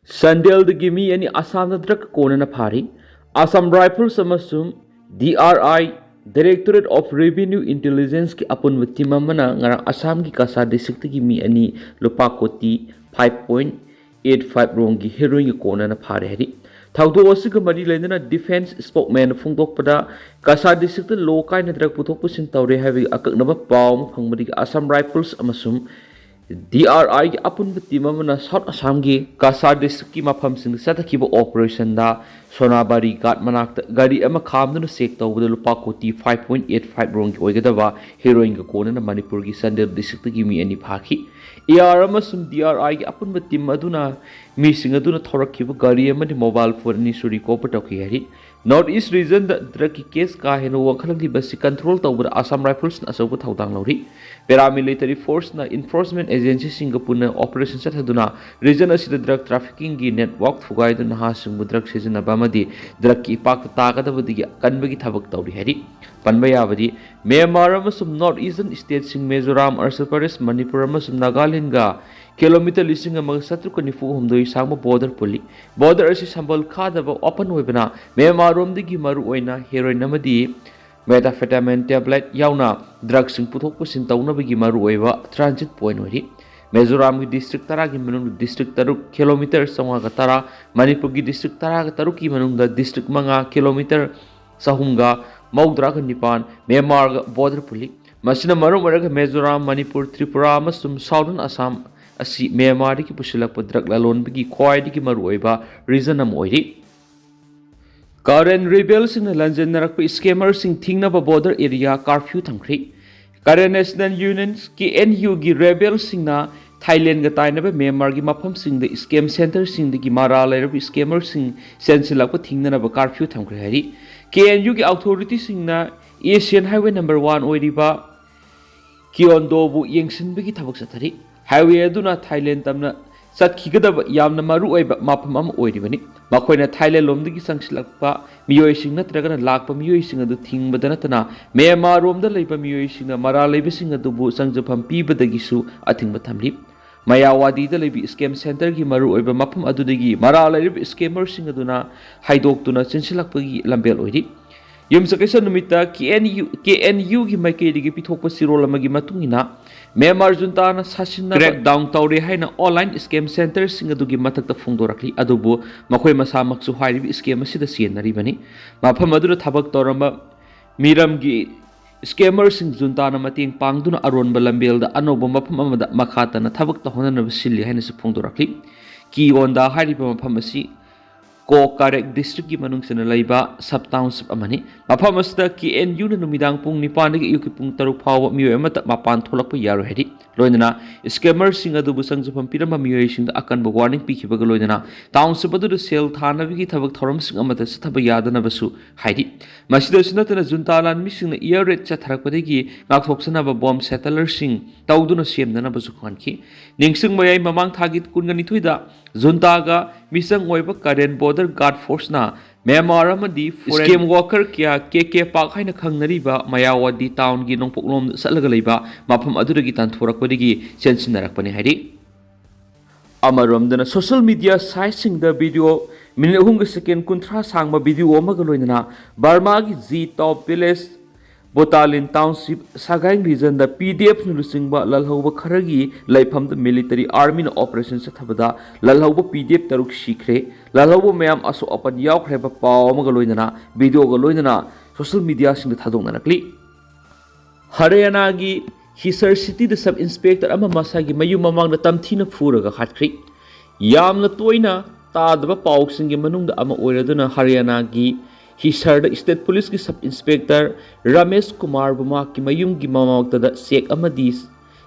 Sandel mi ani Assam na drug kona na phari Assam Rifles amasum DRI Directorate of Revenue Intelligence ki apun mamana ngarang Assam ki Kasa district ki mi ani lupa koti 5.85 rong ki heroin ki kona na phari hari thaudo wasi ka mari lena defense spokesman phungdok pada Kasa district lo kai na drug puthok pusin tawre habi akak na ba paw phangmari Assam Rifles amasum DRI ki apun mamana South Assam ki Kasa district ki mafam sing sa takiba operation da Sonabari gat manak gari ama kham nu sek taw bu lupa koti 5.85 rong ki oigadaba heroin ka kona na Manipur ki Sandel district ki mi ani phaki AR amasum DRI ki apun aduna mi sing aduna thorakhiba gari ama mobile phone ni suri ko patokhi hari North East region the drug case ka heno wakhalang basi control tawbra Assam Rifles na asabu thawdang lawri paramilitary force na enforcement agency singapore operation sa haduna region asida drug trafficking gi network fugai dun ha sing drug sejana bamadi drug ki ipak ta ka dabudi kanbagi thabak tawri hari panba yabadi Myanmar amasum North Eastern state sing Mizoram Arunachal Pradesh Manipur amasum Nagaland ga kilometer listing amag satru kanifu humdoi sangma border puli border asi sambal khadaba open hoibana Myanmar rom digi maru oina heroin amadi methamphetamine tablet yauna drug sing puthok pusin tawnabagi maru oiba transit point ori Mizoram ki district tara ki manung district taruk kilometer sanga ka tara Manipur ki district tara ka taruk ki manung da district manga kilometer sahumga maudra ka nipan Myanmar border puli masina maru maraga Mizoram Manipur Tripura amasum Southern Assam asi Myanmar ki pusilak drug lalon bigi khwai ki maru oiba reason am oiri Current rebels in the London Narak scammer sing Thingna border area curfew tangkri. Current National Unions KNU gi rebels sing na Thailand ga taina ba Myanmar gi mafam sing the scam center sing the Mara layer scammer sing sensilak pa Thingna na ba curfew tangkri hari. KNU gi authority sing na Asian Highway number 1 oiriba Kyondo bu yengsin bigi thabak sathari. Highway aduna Thailand tamna Satkigada Yamna Maru Mapam Oidibani, Makoina Thailand Lomdiki Sangsilakpa, Mioising Natragan Lakpa Mioising of the Thing Badanatana, Myanmar Rom the Labor Mioising, Mara Labising of the Bo Sangzapam Pi Badagisu, Ating Batamli, Mayawadi the Labi Scam Center Gimaru over Mapam Adudagi, Mara Labib Scammer Singaduna, Haidokuna Sensilakpagi Lambel Oidi. Yum Sakasa Numita KNU Gimakedi Pitopa Sirolamagi Matungina. Myanmar junta na sasina crackdown tawre haina online scam center singadugi matakta phungdorakli adubu makhoi masa maksu hairibi scam asida sienari bani mafam adura thabak toramba miram gi scammer sing junta na mating pangduna aronba lambel da anobo mafam amada makhata na thabak ta hona na silli haina se phungdorakli ki onda hairiba mafam asi Ko Karek district ki manung sana laiba sub township amani mafam asda KNU na numidang pung nipan gi yuki pung taruk phawa miyo amata mapan tholak pa yaro hedi loinana scammer singa du busang japam pirama miyo sing akan ba warning pikhiba ga loinana township adu sel thana bi thabak thoram sing amata sathaba yadana basu haidi masida sunatana juntalan mi sing na ear rate cha tharak padegi ngakhoksana ba bomb settler sing tawduna semdana basu khanki ningsing mayai mamang thagit kungani thuida junta ga misang oiba current border guard force na Myanmar amadi scam worker kya KK Park haina khangnariba Mayawadi town gi nongpoklom salaga leiba mafam aduragi tanthorakpadigi sensinnarakpani hairi amaromdana social media site sing the video minute hunga second kunthra sangma video amaga loinana Burma gi Z top village Botalin Township Sagaing region the PDF nulusingba lalhauba kharagi laifam the military army na operation sa thabada lalhauba PDF taruk shikre lalhauba mayam aso apan yaukre ba paw amaga loinana video ga loinana social media sing the thadong nakli Haryana gi Hisar city the sub inspector ama masagi mayu mamang na tamthina phuraga hatkri yamna toina tadaba paw sing gi manung da ama oiraduna Haryana gi Hisar the state police ki sub inspector Ramesh Kumar Buma ki mayum gi mamawta da Sheikh Amadi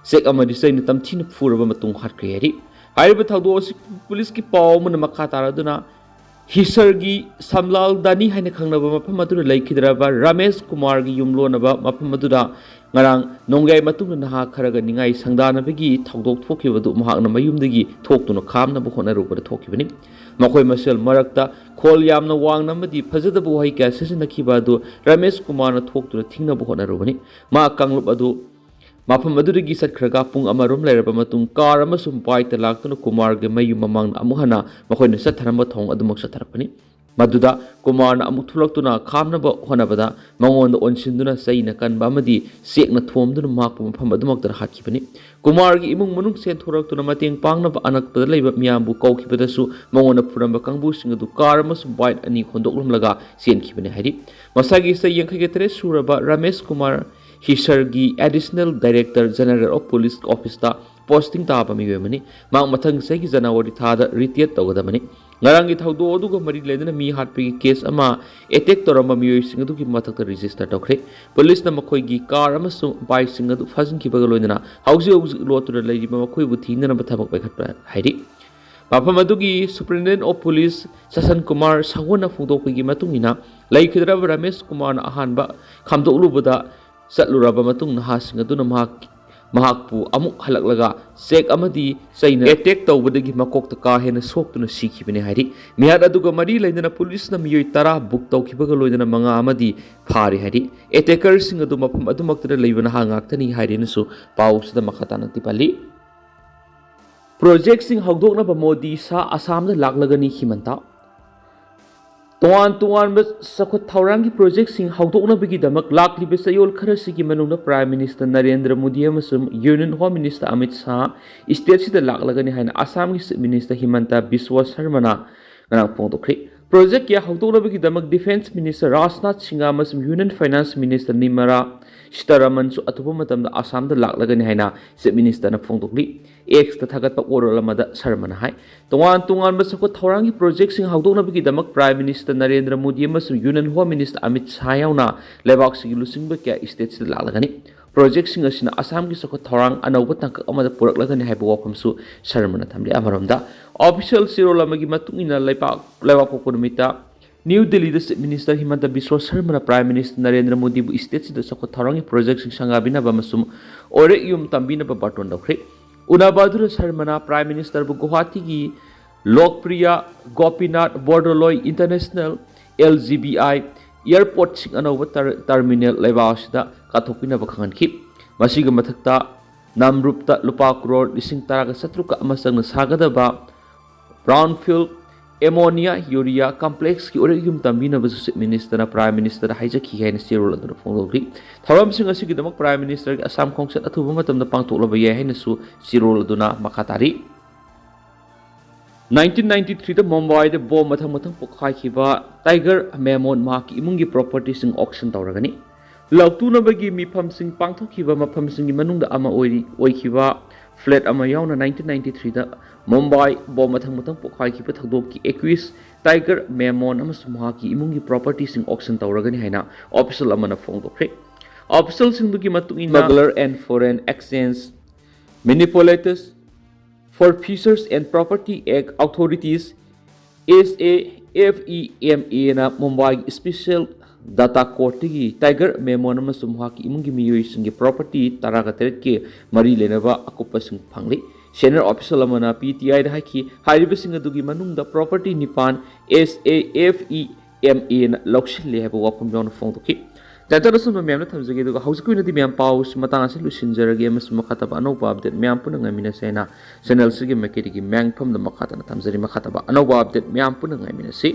sai ni tamthina phuraba matung hatkri hari haiba thawdo police ki paw mun makha taraduna Hisar gi Samlal Dani haina khangnaba mafam adu laikhidraba Ramesh Kumar gi yumlonaba mafam adu da ngarang nongai matung na ha kharaga ningai sangdana begi thawdok thokibadu mahakna mayumdagi thoktuna khamna bu khona rupara thokibani makhoi masel marakta khol yamna wangna madi phajada bu hai ka sesina khibadu Ramesh Kumar na thoktuna thingna bu khona rubani ma kanglup adu ꯃꯐꯝ ꯑꯗꯨꯗꯒꯤ ꯆꯠꯈ꯭ꯔꯒ ꯄꯨꯡ ꯑꯃꯔꯣꯝ ꯂꯩꯔꯕ ꯃꯇꯨꯡ car ꯑꯃꯁꯨꯡ ꯕꯥꯏꯛꯇ ꯂꯥꯛꯇꯨꯅ ꯀꯨꯃꯥꯔꯒꯤ ꯃꯌꯨꯝ ꯃꯃꯥꯡꯗ ꯑꯃꯨꯛ ꯍꯟꯅ ꯃꯈꯣꯏꯅ ꯆꯠꯊꯔꯝꯕ ꯊꯣꯡ ꯑꯗꯨꯃꯛ ꯆꯠꯊꯔꯛꯄꯅꯤ ꯃꯗꯨꯗ ꯀꯨꯃꯥꯔꯅ ꯑꯃꯨꯛ ꯊꯣꯛꯂꯛꯇꯨꯅ ꯈꯥꯝꯅꯕ ꯍꯣꯠꯅꯕꯗ ꯃꯉꯣꯟꯗ ꯑꯣꯟꯁꯤꯟꯗꯨꯅ ꯆꯩꯅ ꯀꯟꯕ ꯑꯃꯗꯤ ꯆꯦꯛꯅ ꯊꯣꯝꯗꯨꯅ ꯃꯍꯥꯛꯄꯨ ꯃꯐꯝ ꯑꯗꯨꯃꯛꯇ ꯍꯥꯠꯈꯤꯕꯅꯤ ꯀꯨꯃꯥꯔꯒꯤ ꯏꯃꯨꯡ ꯃꯅꯨꯡ ꯆꯦꯟꯊꯣꯔꯛꯇꯨꯅ ꯃꯇꯦꯡ ꯄꯥꯡꯅꯕ ꯑꯅꯛꯄꯗ ꯂꯩꯕ ꯃꯤꯌꯥꯝꯕꯨ ꯀꯧꯈꯤꯕꯗꯁꯨ ꯃꯉꯣꯟꯗ ꯐꯨꯔꯝꯕ ꯀꯥꯡꯕꯨꯁꯤꯡ ꯑꯗꯨ ꯀꯥꯔ ꯑꯃꯁꯨꯡ ꯕꯥꯏꯛ ꯑꯅꯤ ꯍꯣꯟꯗꯣꯛꯂꯝꯂꯒ ꯆꯦꯟꯈꯤꯕꯅꯤ ꯍꯥꯏꯔꯤ ꯃꯁꯥꯒꯤ ꯆꯍꯤ 83 ꯁꯨꯔꯕ ꯔꯃꯦꯁ ꯀꯨꯃꯥꯔ ꯍꯤꯁꯔꯒꯤ additional director general of police ꯑꯣꯐꯤꯁꯇ ꯄꯣꯁꯇꯤꯡ ꯇꯥꯕ ꯃꯤꯑꯣꯏ ꯑꯃꯅꯤ ꯃꯍꯥꯛ ꯃꯊꯪ ꯆꯍꯤꯒꯤ ꯖꯅꯋꯥꯔꯤ ꯊꯥꯗ ꯔꯤꯇꯤꯌꯔ ꯇꯧꯒꯗꯕꯅꯤ ꯉꯔꯥꯡꯒꯤ ꯊꯧꯗꯣꯛ ꯑꯗꯨꯒ ꯃꯔꯤ ꯂꯩꯅꯅ ꯃꯤ ꯍꯥꯠꯄꯒꯤ केस ꯑꯃ ꯑꯦꯇꯦꯛ ꯇꯧꯔꯝꯕ ꯃꯤꯑꯣꯏꯁꯤꯡ ꯑꯗꯨꯒꯤ ꯃꯊꯛꯇ ꯔꯦꯖꯤꯁꯇꯔ ꯇꯧꯈ꯭ꯔꯦ ꯄꯨꯂꯤꯁꯅ ꯃꯈꯣꯏꯒꯤ ꯀꯥꯔ ꯑꯃꯁꯨꯡ ꯕꯥꯏꯛꯁꯤꯡ ꯑꯗꯨ ꯐꯥꯖꯤꯟꯈꯤꯕꯒ ꯂꯣꯏꯅꯅ ꯍꯧꯖꯤꯛ ꯂꯣꯠꯇꯨꯅ ꯂꯩꯔꯤꯕ ꯃꯈꯣꯏꯕꯨ ꯊꯤꯅꯅꯕ ꯊꯕꯛ ꯄꯥꯏꯈꯠꯄ ꯍꯥꯏꯔꯤ ꯃꯐꯝ ꯑꯗꯨꯒꯤ superintendent of police Sasan Kumar ꯁꯥꯒꯣꯟꯅ ꯐꯣꯡꯗꯣꯛꯄꯒꯤ ꯃꯇꯨꯡ ꯏꯟꯅ ꯂꯩꯈꯤꯗ꯭ꯔꯕ ꯔꯃꯦꯁ ꯀꯨꯃꯥꯔꯅ ꯑꯍꯥꯟꯕ ꯈꯥꯝꯗꯣꯛꯂꯨꯕꯗ ꯆꯠꯂꯨꯔꯕ ꯃꯇꯨꯡ ꯅꯍꯥꯁꯤꯡ ꯑꯗꯨꯅ ꯃꯍꯥꯛꯄꯨ ꯑꯃꯨꯛ ꯍꯜꯂꯛꯂꯒ ꯆꯦꯛ ꯑꯃꯗꯤ ꯆꯩꯅ ꯑꯦꯇꯦꯛ ꯇꯧꯕꯗꯒꯤ ꯃꯀꯣꯛꯇ ꯀꯥ ꯍꯦꯟꯅ ꯁꯣꯛꯇꯨꯅ ꯁꯤꯈꯤꯕꯅꯤ ꯍꯥꯏꯔꯤ ꯃꯤꯍꯥꯠ ꯑꯗꯨꯒ ꯃꯔꯤ ꯂꯩꯅꯅ ꯄꯨꯂꯤꯁꯅ ꯃꯤꯑꯣꯏ 10 ꯕꯨꯛ ꯇꯧꯈꯤꯕꯒ ꯂꯣꯏꯅꯅ 5 ꯑꯃꯗꯤ ꯐꯥꯔꯤ ꯍꯥꯏꯔꯤ ꯑꯦꯇꯦꯀꯔꯁꯤꯡ ꯑꯗꯨ ꯃꯐꯝ ꯑꯗꯨꯃꯛꯇꯗ ꯂꯩꯕ ꯅꯍꯥ ꯉꯥꯛꯇꯅꯤ ꯍꯥꯏꯔꯤꯅꯁꯨ ꯄꯥꯎꯁꯤꯗ ꯃꯈꯥ ꯇꯥꯅ ꯄꯜꯂꯤ ꯄ꯭ꯔꯣꯖꯦꯛꯁꯤꯡ ꯍꯧꯗꯣꯛꯅꯕ ꯃꯣꯗꯤ ꯁꯥ ꯑꯁꯥꯝꯗ ꯂꯥꯛꯂꯒꯅꯤ ꯍꯤꯃꯟꯇ ꯇꯣꯉꯥꯟꯕ ꯆꯥꯎꯈꯠ ꯊꯧꯔꯥꯡꯒꯤ ꯄ꯭ꯔꯣꯖꯦꯛꯁꯤꯡ ꯍꯧꯗꯣꯛꯅꯕꯒꯤꯗꯃꯛ ꯂꯥꯛꯂꯤꯕ ꯆꯌꯣꯜ ꯈꯔꯁꯤꯒꯤ ꯃꯅꯨꯡꯗ ꯄ꯭ꯔꯥꯏꯝ ꯃꯤꯅꯤꯁꯇꯔ ꯅꯔꯦꯟꯗ꯭ꯔ ꯃꯣꯗꯤ ꯑꯃꯁꯨꯡ union home minister Amit Shah ꯏꯁꯇꯦꯠꯁꯤꯗ ꯂꯥꯛꯂꯒꯅꯤ ꯍꯥꯏꯅ ꯑꯁꯥꯝꯒꯤ ꯆꯤꯐ ꯃꯤꯅꯤꯁꯇꯔ ꯍꯤꯃꯟꯇ ꯕꯤꯁꯋꯥ ꯁꯔꯃꯅ ꯉꯔꯥꯡ ꯐꯣꯡꯗꯣꯛꯈ꯭ꯔꯦ ꯄ꯭ꯔꯣꯖꯦꯛ ꯀꯌꯥ ꯍꯧꯗꯣꯛꯅꯕꯒꯤꯗꯃꯛ ꯗꯤꯐꯦꯟꯁ ꯃꯤꯅꯤꯁꯇꯔ ꯔꯥꯖꯅꯥꯊ ꯁꯤꯡꯍ ꯑꯃꯁꯨꯡ ꯌꯨꯅꯤꯌꯟ ꯐꯥꯏꯅꯥꯟꯁ ꯃꯤꯅꯤꯁꯇꯔ ꯅꯤꯔꯃꯂꯥ ꯁꯤꯇꯥꯔꯥꯃꯟꯁꯨ ꯑꯊꯨꯕ ꯃꯇꯝꯗ ꯑꯁꯥꯝꯗ ꯂꯥꯛꯂꯒꯅꯤ ꯍꯥꯏꯅ ꯆꯤꯐ ꯃꯤꯅꯤꯁꯇꯔꯅ ꯐꯣꯡꯗꯣꯛꯂꯤ ꯑꯦꯛꯁꯇ ꯊꯥꯒꯠꯄ ꯋꯥꯔꯣꯜ ꯑꯃꯗ ꯁꯔꯃꯅ ꯍꯥꯏ ꯇꯣꯉꯥꯟꯕ ꯆꯥꯎꯈꯠ ꯊꯧꯔꯥꯡꯒꯤ ꯄ꯭ꯔꯣꯖꯦꯛꯁꯤꯡ ꯍꯧꯗꯣꯛꯅꯕꯒꯤꯗꯃꯛ ꯄ꯭ꯔꯥꯏꯝ ꯃꯤꯅꯤꯁꯇꯔ ꯅꯔꯦꯟꯗ꯭ꯔ ꯃꯣꯗꯤ ꯑꯃꯁꯨꯡ union home minister Amit Shah ꯌꯥꯎꯅ ꯂꯩꯕꯥꯛꯁꯤꯒꯤ ꯂꯨꯆꯤꯡꯕ ꯀꯌꯥ ꯏꯁꯇꯦꯠꯁꯤꯗ ꯂꯥꯛꯂꯒꯅꯤ ꯄ꯭ꯔꯣꯖꯦꯛꯁꯤꯡ ꯑꯁꯤꯅ ꯑꯁꯥꯝꯒꯤ ꯆꯥꯎꯈꯠ ꯊꯧꯔꯥꯡ ꯑꯅꯧꯕ ꯇꯥꯡꯀꯛ ꯑꯃꯗ ꯄꯨꯔꯛꯂꯒꯅꯤ ꯍꯥꯏꯕ ꯋꯥꯐꯝꯁꯨ ꯁꯔꯃꯅ ꯊꯝꯂꯤ ꯑꯃꯔꯣꯝꯗ ꯑꯣꯐꯤꯁꯤꯌꯦꯜ ꯆꯦꯔꯣꯜ ꯑꯃꯒꯤ ꯃꯇꯨꯡ ꯏꯟꯅ ꯂꯩꯕꯥꯛꯄꯣꯛꯄ ꯅꯨꯃꯤꯠꯇ ꯅ꯭ꯌꯨ ꯗꯤꯜꯂꯤꯗ ꯆꯤꯐ ꯃꯤꯅꯤꯁꯇꯔ ꯍꯤꯃꯟꯇ ꯕꯤꯁꯋꯥ ꯁꯔꯃꯅ ꯄ꯭ꯔꯥꯏꯝ ꯃꯤꯅꯤꯁꯇꯔ ꯅꯔꯦꯟꯗ꯭ꯔ ꯃꯣꯗꯤꯕꯨ ꯏꯁꯇꯦꯠꯁꯤꯗ ꯆꯥꯎꯈꯠ ꯊꯧꯔꯥꯡꯒꯤ ꯄ꯭ꯔꯣꯖꯦꯛꯁꯤꯡ ꯁꯪꯒꯥꯕꯤꯅꯕ ꯑꯃꯁꯨꯡ ꯑꯣꯏꯔꯛ ꯌꯨꯝ ꯇꯝꯕꯤꯅꯕ ꯕꯥꯔꯇꯣꯟ ꯇꯧꯈ꯭ꯔꯦ ꯎꯅꯕ ꯑꯗꯨꯗ ꯁꯔꯃꯅ ꯄ꯭ꯔꯥꯏꯝ ꯃꯤꯅꯤꯁꯇꯔꯕꯨ ꯒꯨꯋꯥꯍꯥꯇꯤꯒꯤ ꯂꯣꯛꯄ꯭ꯔꯤꯌꯥ ꯒꯣꯄꯤꯅꯥꯊ ꯕꯣꯔꯗꯣꯂꯣꯏ ꯏꯟꯇꯔꯅꯦꯁꯅꯦꯜ LGBI ꯏꯌꯔꯄꯣꯔꯠꯁꯤꯡ ꯑꯅꯧꯕ ꯇꯔꯃꯤꯅꯦꯜ ꯂꯩꯕꯥꯛ ꯑꯁꯤꯗ ꯀꯥꯊꯣꯛꯄꯤꯅꯕ ꯈꯪꯍꯟꯈꯤ ꯃꯁꯤꯒꯤ ꯃꯊꯛꯇ ꯅꯝꯔꯨꯞꯇ ꯂꯨꯄꯥ ꯀ꯭ꯔꯣꯔ 17,700 ꯑꯃ ꯆꯪꯅ ꯁꯥꯒꯗꯕ ꯕ꯭ꯔꯥꯎꯟꯐꯤꯜꯗ ꯑꯦꯃꯣꯅꯤꯌꯥ ꯌꯨꯔꯤꯌꯥ ꯀꯝꯄ꯭ꯂꯦꯛꯁꯀꯤ ꯑꯣꯏꯔꯛ ꯌꯨꯝ ꯇꯝꯕꯤꯅꯕꯁꯨ ꯆꯤꯐ ꯃꯤꯅꯤꯁꯇꯔꯅ ꯄ꯭ꯔꯥꯏꯝ ꯃꯤꯅꯤꯁꯇꯔꯗ ꯍꯥꯏꯖꯈꯤ ꯍꯥꯏꯅ ꯆꯦꯔꯣꯜ ꯑꯗꯨꯅ ꯐꯣꯡꯗꯣꯛꯂꯤ ꯊꯧꯔꯝꯁꯤꯡ ꯑꯁꯤꯒꯤꯗꯃꯛ ꯄ꯭ꯔꯥꯏꯝ ꯃꯤꯅꯤꯁꯇꯔꯒꯤ ꯑꯁꯥꯝ ꯈꯣꯡꯆꯠ ꯑꯊꯨꯕ ꯃꯇꯝꯗ ꯄꯥꯡꯊꯣꯛꯂꯕ ꯌꯥꯏ ꯍꯥꯏꯅꯁꯨ ꯆꯦꯔꯣꯜ ꯑꯗꯨꯅ ꯃꯈꯥ ꯇꯥꯔꯤ 1993ꯗ ꯃꯨꯝꯕꯥꯏꯗ ꯕꯣꯝ ꯃꯊꯪ ꯄꯣꯈꯥꯏꯈꯤꯕ ꯇꯥꯏꯒꯔ ꯃꯦꯃꯣꯟ ꯃꯍꯥꯛꯀꯤ ꯏꯃꯨꯡꯒꯤ ꯄ꯭ꯔꯣꯄꯔꯇꯤꯁꯤꯡ ꯑꯣꯛꯁꯟ ꯇꯧꯔꯒꯅꯤ ꯂꯧꯇꯨꯅꯕꯒꯤ ꯃꯤꯐꯝꯁꯤꯡ ꯄꯥꯡꯊꯣꯛꯈꯤꯕ ꯃꯐꯝꯁꯤꯡꯒꯤ ꯃꯅꯨꯡꯗ ꯑꯃ ꯑꯣꯏꯈꯤꯕ ꯐ꯭ꯂꯦꯠ ꯑꯃ ꯌꯥꯎꯅ 1993ꯗ ꯃꯨꯝꯕꯥꯏ ꯕꯣꯝ ꯃꯊꯪ ꯄꯣꯈꯥꯏꯈꯤꯕ ꯊꯧꯗꯣꯛꯀꯤ ꯑꯦꯛꯌꯨꯏꯁ ꯇꯥꯏꯒꯔ ꯃꯦꯃꯣꯟ ꯑꯃꯁꯨꯡ ꯃꯍꯥꯛꯀꯤ ꯏꯃꯨꯡꯒꯤ ꯄ꯭ꯔꯣꯄꯔꯇꯤꯁꯤꯡ ꯑꯣꯛꯁꯟ ꯇꯧꯔꯒꯅꯤ ꯍꯥꯏꯅ ꯑꯣꯐꯤꯁꯤꯌꯦꯜ ꯑꯃꯅ ꯐꯣꯡꯗꯣꯛꯈ꯭ꯔꯦ ꯑꯣꯐꯤꯁꯤꯌꯦꯜꯁꯤꯡꯗꯨꯒꯤ ꯃꯇꯨꯡ ꯏꯟꯅ smuggler and foreign exchange manipulators for Fisheries and Property Act Authorities SAFEMA na Mumbai Special Data Court-ꯒꯤ ꯇꯥꯏꯒꯔ ꯃꯦꯃꯣꯟ ꯑꯃꯁꯨꯡ ꯃꯍꯥꯛꯀꯤ ꯏꯃꯨꯡꯒꯤ ꯃꯤꯑꯣꯏꯁꯤꯡꯒꯤ ꯄ꯭ꯔꯣꯄꯔꯇꯤ 18ꯀꯤ ꯃꯔꯤ ꯂꯩꯅꯕ ꯑꯀꯨꯞꯄꯁꯤꯡ ꯐꯪꯂꯤ ꯁꯦꯅꯤꯌꯔ ꯑꯣꯐꯤꯁꯤꯌꯦꯜ ꯑꯃꯅ PTIꯗ ꯍꯥꯏꯈꯤ ꯍꯥꯏꯔꯤꯕꯁꯤꯡ ꯑꯗꯨꯒꯤ ꯃꯅꯨꯡꯗ ꯄ꯭ꯔꯣꯄꯔꯇꯤ 9 SAFEMA ꯅ ꯂꯧꯁꯤꯜꯂꯦ ꯍꯥꯏꯕ ꯋꯥꯐꯝ ꯌꯥꯎꯅ ꯐꯣꯡꯗꯣꯛꯈꯤ ꯇꯥꯏꯇꯜ ꯑꯁꯨꯝꯕ ꯃꯌꯥꯝꯅ ꯊꯝꯖꯒꯦ ꯑꯗꯨꯒ ꯍꯧꯖꯤꯛꯀꯤ ꯑꯣꯏꯅꯗꯤ ꯃꯌꯥꯝ ꯄꯥꯎꯁꯤ ꯃꯇꯥꯡ ꯑꯁꯤ ꯂꯣꯏꯁꯤꯟꯖꯔꯒꯦ ꯑꯃꯁꯨꯡ ꯃꯈꯥ ꯇꯥꯕ ꯑꯅꯧꯕ ꯑꯞꯗꯦꯠ ꯃꯌꯥꯝ ꯄꯨꯟꯅ ꯉꯥꯏꯃꯤꯟꯅꯁꯦ ꯍꯥꯏꯅ ꯆꯦꯅꯦꯜꯁꯤꯒꯤ ꯃꯥꯏꯀꯩꯗꯒꯤ ꯃꯌꯥꯝꯐꯝꯗ ꯃꯈꯥ ꯇꯥꯅ ꯊꯝꯖꯔꯤ ꯃꯈꯥ ꯇꯥꯕ ꯑꯅꯧꯕ ꯑꯞꯗꯦꯠ ꯃꯌꯥꯝ ꯄꯨꯟꯅ ꯉꯥꯏꯃꯤꯟꯅꯁꯤ